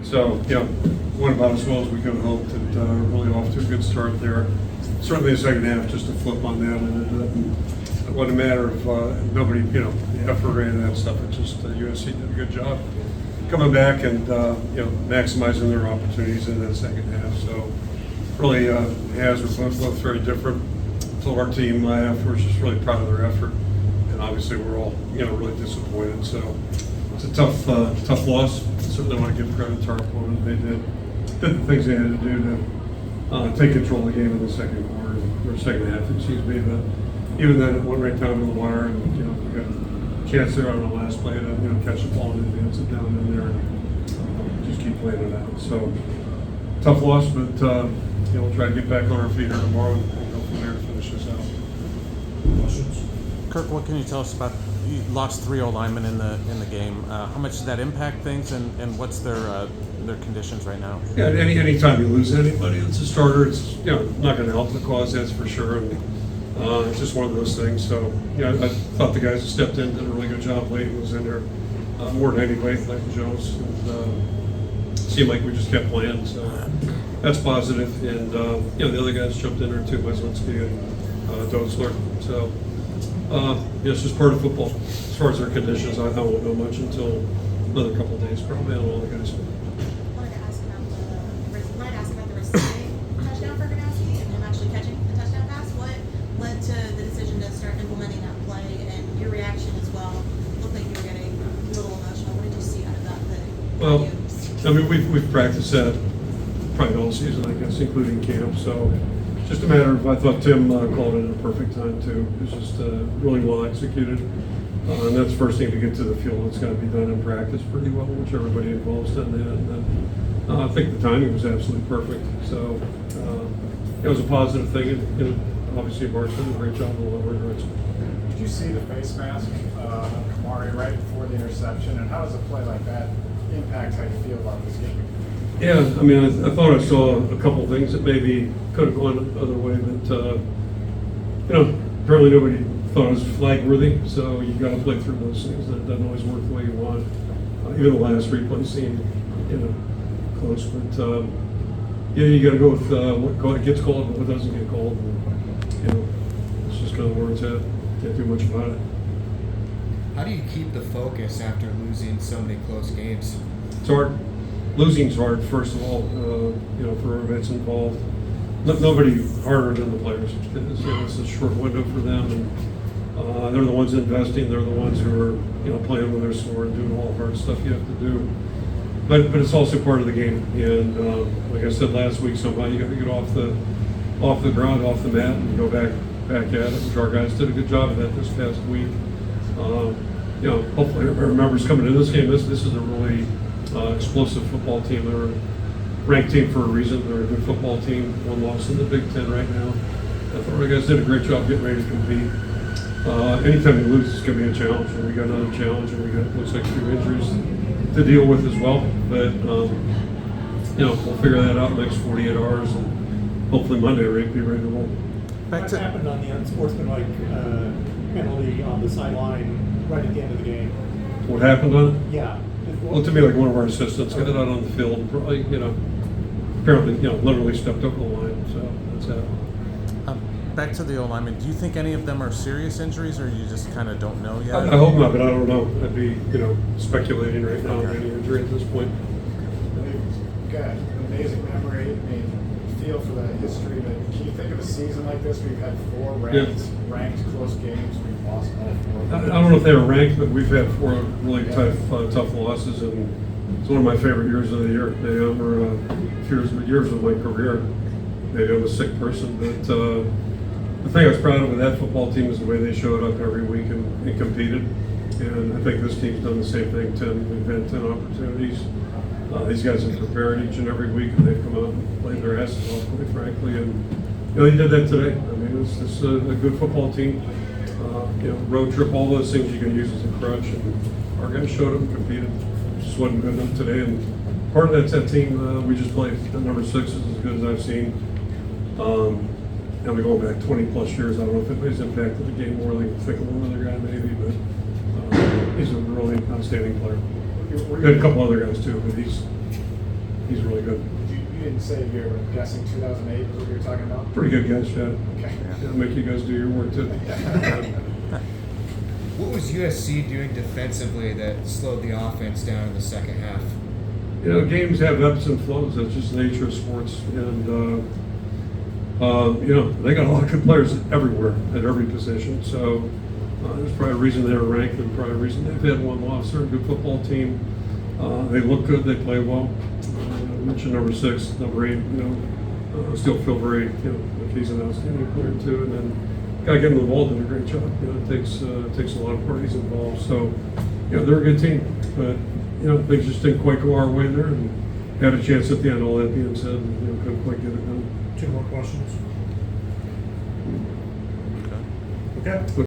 So, went about as well as we could have hoped, and really off to a good start there. Certainly the second half, just a flip on that, and it wasn't a matter of nobody, the effort or any of that stuff. It's just USC did a good job coming back and, maximizing their opportunities in that second half. So, really, has were both very different. So our team afterwards just really proud of their effort, and obviously we're all, really disappointed. So it's a tough loss. Certainly want to give credit to our opponent. They did the things they had to do to take control of the game in the second quarter, or second half, excuse me. But even then, it went right down to the wire, and we got a chance there on the last play to catch the ball and advance it down in there, and just keep playing it out. So tough loss, but we'll try to get back on our feet here tomorrow and go from there to finish this out. Questions? Kirk, what can you tell us about? You lost 3 linemen in the game. How much does that impact things, and what's their conditions right now? Yeah, any time you lose anybody that's a starter, it's not going to help the cause, that's for sure. And it's just one of those things. So I thought the guys that stepped in did a really good job. Layton was in there more than anybody, Layton Jones, and seemed like we just kept playing. So that's positive. And the other guys jumped in there too, Weslinski and Dotzler. So. It's just part of football. As far as their conditions, I won't know much until another couple of days, probably, on all the guys. I wanted to ask about the receiving touchdown for Gronowski and him actually catching the touchdown pass. What led to the decision to start implementing that play, and your reaction as well? Looked like you were getting a little emotional. What did you see out of that? We've practiced that probably all season, I guess, including camp. So just a matter of, I thought Tim called it at a perfect time too. It was just really well executed. And that's the first thing to get to the field. It's got to be done in practice pretty well, which everybody involved in that. And then I think the timing was absolutely perfect. So it was a positive thing. And obviously, Mark's done a great job in the lower yards. Did you see the face mask of Kamari right before the interception? And how does a play like that impact how you feel about this game? Yeah, I thought I saw a couple of things that maybe could have gone the other way, but apparently nobody thought it was flag worthy. So you got to play through those things. That doesn't always work the way you want. Even the last replay seemed close, but you got to go with what gets called and what doesn't get called. And, it's just kind of where it's at. Can't do much about it. How do you keep the focus after losing so many close games? It's hard. Losing's hard, first of all, for everybody that's involved. Nobody harder than the players. It's a short window for them, and they're the ones investing. They're the ones who are, playing with their sword, doing all the hard stuff you have to do. But it's also part of the game. And like I said last week, somehow you got to get off the ground, off the mat, and go back at it. Which our guys did a good job of that this past week. Hopefully, everybody remembers coming into this game. This is a really explosive football team. They're a ranked team for a reason. They're a good football team. One loss in the Big Ten right now. I thought our guys did a great job getting ready to compete. Anytime you lose, it's going to be a challenge, and we got another challenge, and we got looks like 2 injuries to deal with as well. But we'll figure that out in the next 48 hours, and hopefully Monday we'll be ready to roll. What happened on the unsportsmanlike penalty on the sideline right at the end of the game? What happened on it? Yeah. Well, to me, like one of our assistants got it out on the field and probably, apparently, literally stepped over the line. So that's that. Back to the O-linemen. Do you think any of them are serious injuries, or you just kind of don't know yet? I hope not, but I don't know. I'd be, speculating right now on any injury at this point. You've got an amazing memory. Feel for the history, but can you think of a season like this where you've had 4 ranked close games where you've lost all 4? I don't know if they were ranked, but we've had 4 really tough losses, and it's one of my favorite years of the year. Maybe over years of my career. Maybe I'm a sick person, but the thing I was proud of with that football team is the way they showed up every week and competed. And I think this team's done the same thing. We've had 10 opportunities. These guys have prepared each and every week, and they've come out and played their asses off, quite frankly. And they did that today. It's a good football team. Road trip, all those things you can use as a crutch. And our guys showed up and competed. It just wasn't good enough today. And part of that's that team we just played. The number 6 is as good as I've seen. And we're going back 20 plus years. I don't know if anybody's impacted the game more than think of one other guy maybe, but he's a really outstanding player. We had a couple other guys too, but he's he's really good. You didn't say here, but I'm guessing 2008 is what you're talking about? Pretty good guys, Chad. Okay. Yeah, make you guys do your work too. What was USC doing defensively that slowed the offense down in the second half? You know, games have ebbs and flows. That's just the nature of sports. And, you know, they got a lot of good players everywhere at every position. So there's probably a reason they were ranked and probably a reason they've had one loss. They're a good football team. They look good. They play well. I mentioned number 6, number 8. You know, still feel very, you know, like he's an outstanding player too. And then guy getting the ball did a great job. You know, it takes a lot of parties involved. So, you know, they're a good team. But, you know, things just didn't quite go our way there, and had a chance at the end. All that being said, you know, couldn't quite get it done. 2 more questions. Okay. Okay.